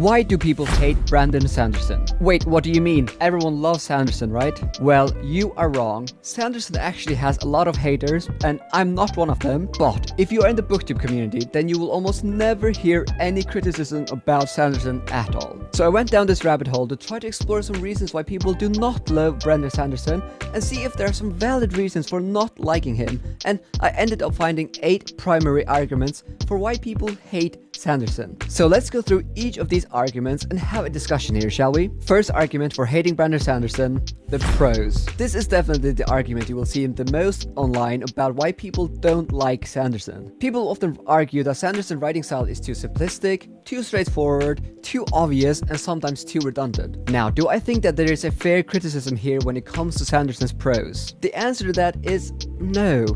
Why do people hate Brandon Sanderson? Wait, what do you mean? Everyone loves Sanderson, right? Well, you are wrong. Sanderson actually has a lot of haters, and I'm not one of them. But if you are in the booktube community, then you will almost never hear any criticism about Sanderson at all. So I went down this rabbit hole to try to explore some reasons why people do not love Brandon Sanderson and see if there are some valid reasons for not liking him. And I ended up finding 8 primary arguments for why people hate Sanderson. So let's go through each of these arguments and have a discussion here, shall we? First argument for hating Brandon Sanderson, the prose. This is definitely the argument you will see the most online about why people don't like Sanderson. People often argue that Sanderson's writing style is too simplistic, too straightforward, too obvious, and sometimes too redundant. Now, do I think that there is a fair criticism here when it comes to Sanderson's prose? The answer to that is no.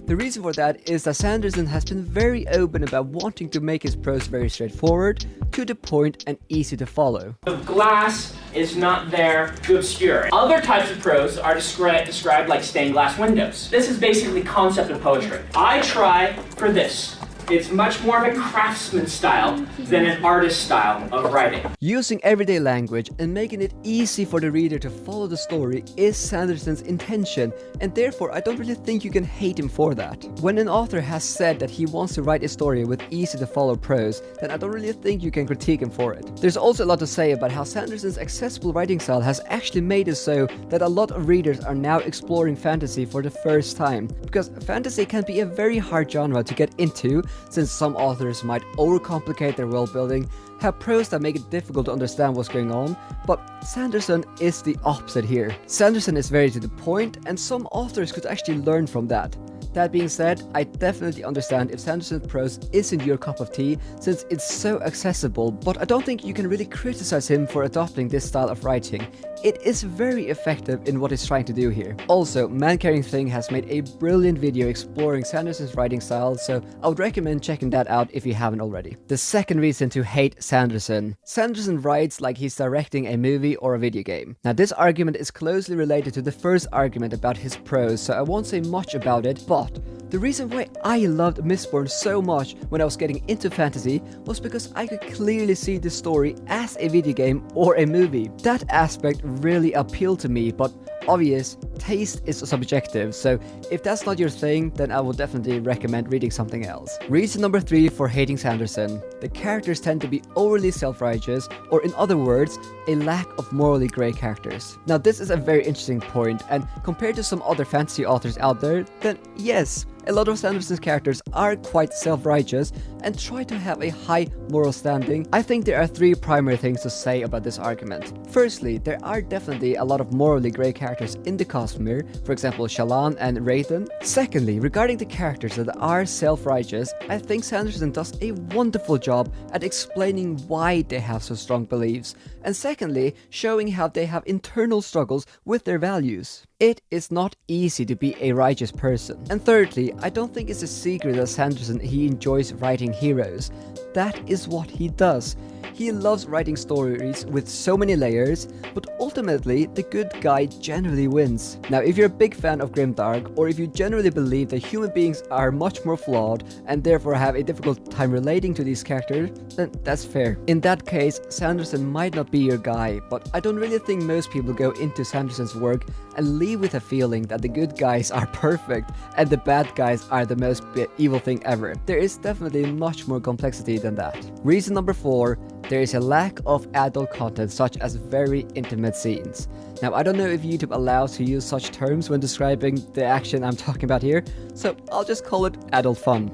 The reason for that is that Sanderson has been very open about wanting to make his prose very straightforward, to the point, and easy to follow. The glass is not there to obscure it. Other types of prose are described like stained glass windows. This is basically concept of poetry. I try for this. It's much more of a craftsman style than an artist style of writing. Using everyday language and making it easy for the reader to follow the story is Sanderson's intention, and therefore I don't really think you can hate him for that. When an author has said that he wants to write a story with easy to follow prose, then I don't really think you can critique him for it. There's also a lot to say about how Sanderson's accessible writing style has actually made it so that a lot of readers are now exploring fantasy for the first time, because fantasy can be a very hard genre to get into, since some authors might overcomplicate their world building, have prose that make it difficult to understand what's going on, but Sanderson is the opposite here. Sanderson is very to the point, and some authors could actually learn from that. That being said, I definitely understand if Sanderson's prose isn't your cup of tea, since it's so accessible, but I don't think you can really criticize him for adopting this style of writing. It is very effective in what he's trying to do here. Also, Man Carrying Thing has made a brilliant video exploring Sanderson's writing style, so I would recommend checking that out if you haven't already. The second reason to hate Sanderson. Sanderson writes like he's directing a movie or a video game. Now, this argument is closely related to the first argument about his prose, so I won't say much about it, but the reason why I loved Mistborn so much when I was getting into fantasy was because I could clearly see the story as a video game or a movie. That aspect really appealed to me, but obvious, taste is subjective, so if that's not your thing, then I would definitely recommend reading something else. Reason number 3 for hating Sanderson. The characters tend to be overly self-righteous, or in other words, a lack of morally grey characters. Now, this is a very interesting point, and compared to some other fantasy authors out there, then yes, a lot of Sanderson's characters are quite self-righteous and try to have a high moral standing. I think there are 3 primary things to say about this argument. Firstly, there are definitely a lot of morally grey characters in the Cosmere, for example Shallan and Raythan. Secondly, regarding the characters that are self-righteous, I think Sanderson does a wonderful job at explaining why they have so strong beliefs, and secondly, showing how they have internal struggles with their values. It is not easy to be a righteous person. And thirdly, I don't think it's a secret that Sanderson he enjoys writing heroes. That is what he does. He loves writing stories with so many layers, but ultimately the good guy generally wins. Now, if you're a big fan of grimdark, or if you generally believe that human beings are much more flawed and therefore have a difficult time relating to these characters, then that's fair. In that case, Sanderson might not be your guy, but I don't really think most people go into Sanderson's work and leave with a feeling that the good guys are perfect and the bad guys are the most evil thing ever. There is definitely much more complexity than that. Reason number 4. There is a lack of adult content such as very intimate scenes. Now, I don't know if YouTube allows to use such terms when describing the action I'm talking about here, so I'll just call it adult fun.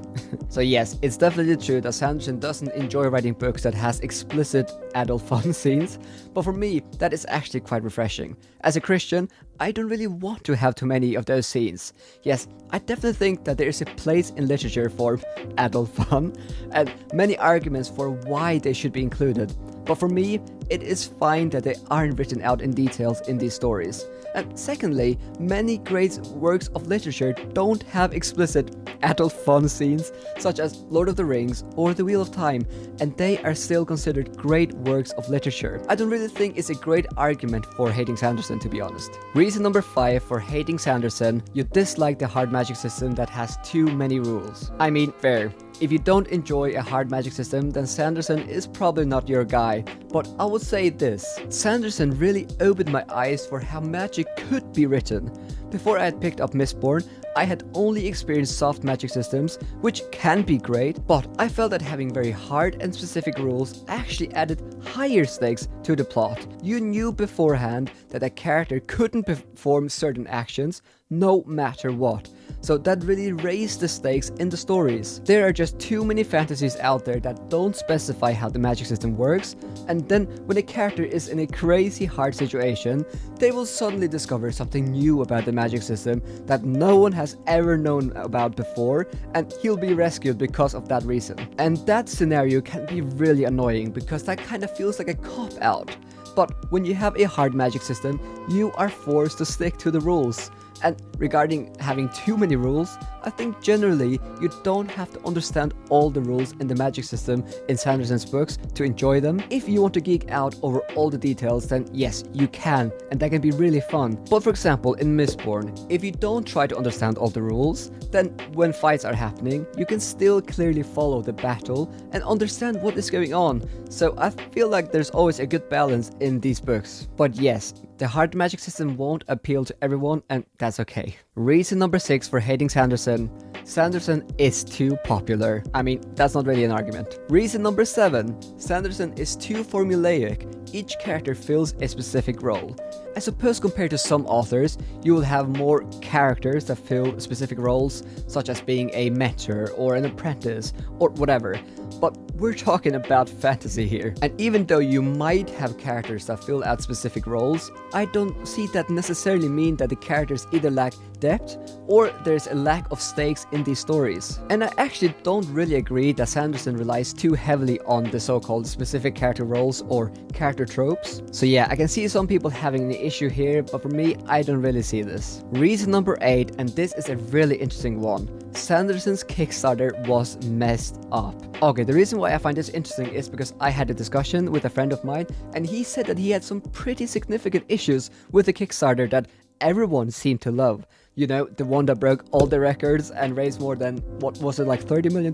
So yes, it's definitely true that Sanderson doesn't enjoy writing books that has explicit adult fun scenes, but for me, that is actually quite refreshing. As a Christian, I don't really want to have too many of those scenes. Yes, I definitely think that there is a place in literature for adult fun, and many arguments for why they should be included. But for me, it is fine that they aren't written out in details in these stories. And secondly, many great works of literature don't have explicit adult fun scenes, such as Lord of the Rings or The Wheel of Time, and they are still considered great works of literature. I don't really think it's a great argument for hating Sanderson, to be honest. Reason number 5 for hating Sanderson: you dislike the hard magic system that has too many rules. I mean, fair. If you don't enjoy a hard magic system, then Sanderson is probably not your guy. But I would say this, Sanderson really opened my eyes for how magic could be written. Before I had picked up Mistborn, I had only experienced soft magic systems, which can be great, but I felt that having very hard and specific rules actually added higher stakes to the plot. You knew beforehand that a character couldn't perform certain actions, no matter what. So that really raised the stakes in the stories. There are just too many fantasies out there that don't specify how the magic system works, and then when a character is in a crazy hard situation, they will suddenly discover something new about the magic system that no one has ever known about before, and he'll be rescued because of that reason. And that scenario can be really annoying because that kind of feels like a cop-out. But when you have a hard magic system, you are forced to stick to the rules. And regarding having too many rules, I think generally you don't have to understand all the rules in the magic system in Sanderson's books to enjoy them. If you want to geek out over all the details, then yes, you can, and that can be really fun. But for example, in Mistborn, if you don't try to understand all the rules, then when fights are happening, you can still clearly follow the battle and understand what is going on. So I feel like there's always a good balance in these books. But yes, the hard magic system won't appeal to everyone, and that's okay. Reason number 6 for hating Sanderson. Sanderson is too popular. I mean, that's not really an argument. Reason number 7. Sanderson is too formulaic. Each character fills a specific role. I suppose compared to some authors, you will have more characters that fill specific roles, such as being a mentor or an apprentice or whatever. But we're talking about fantasy here. And even though you might have characters that fill out specific roles, I don't see that necessarily mean that the characters either lack depth or there's a lack of stakes in these stories. And I actually don't really agree that Sanderson relies too heavily on the so-called specific character roles or character tropes. So yeah, I can see some people having an issue here, but for me, I don't really see this. Reason number 8, and this is a really interesting one. Sanderson's Kickstarter was messed up. Okay, the reason why I find this interesting is because I had a discussion with a friend of mine, and he said that he had some pretty significant issues with the Kickstarter that everyone seemed to love. You know, the one that broke all the records and raised more than, what was it, like $30 million?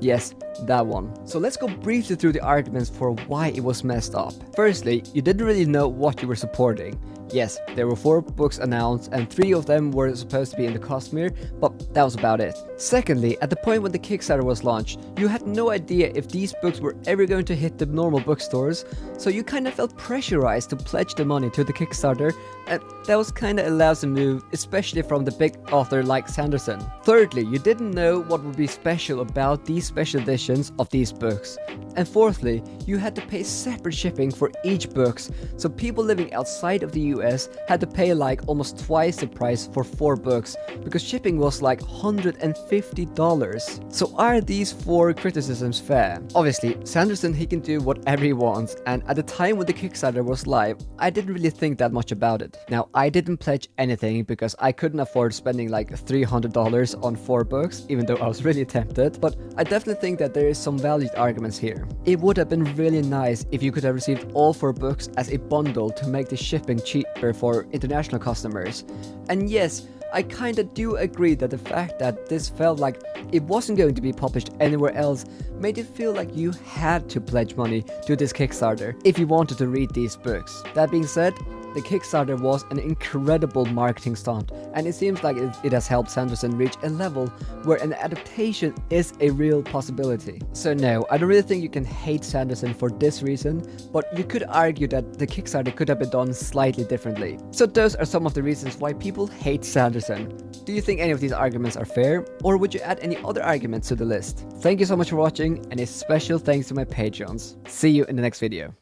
Yes, that one. So let's go briefly through the arguments for why it was messed up. Firstly, you didn't really know what you were supporting. Yes, there were 4 books announced and 3 of them were supposed to be in the Cosmere, but that was about it. Secondly, at the point when the Kickstarter was launched, you had no idea if these books were ever going to hit the normal bookstores, so you kind of felt pressurized to pledge the money to the Kickstarter, and that was kind of a lousy move, especially from the big author like Sanderson. Thirdly, you didn't know what would be special about these special editions of these books. And fourthly, you had to pay separate shipping for each books, so people living outside of the US had to pay like almost twice the price for 4 books, because shipping was like $150. So are these 4 criticisms fair? Obviously, Sanderson, he can do whatever he wants, and at the time when the Kickstarter was live, I didn't really think that much about it. Now, I didn't pledge anything because I couldn't afford spending like $300 on 4 books, even though I was really tempted, but I definitely think that there is some valid arguments here. It would have been really nice if you could have received all 4 books as a bundle to make the shipping cheaper for international customers. And yes, I kinda do agree that the fact that this felt like it wasn't going to be published anywhere else made it feel like you had to pledge money to this Kickstarter if you wanted to read these books. That being said, the Kickstarter was an incredible marketing stunt, and it seems like it has helped Sanderson reach a level where an adaptation is a real possibility. So no, I don't really think you can hate Sanderson for this reason, but you could argue that the Kickstarter could have been done slightly differently. So those are some of the reasons why people hate Sanderson. Do you think any of these arguments are fair, or would you add any other arguments to the list? Thank you so much for watching, and a special thanks to my Patreons. See you in the next video.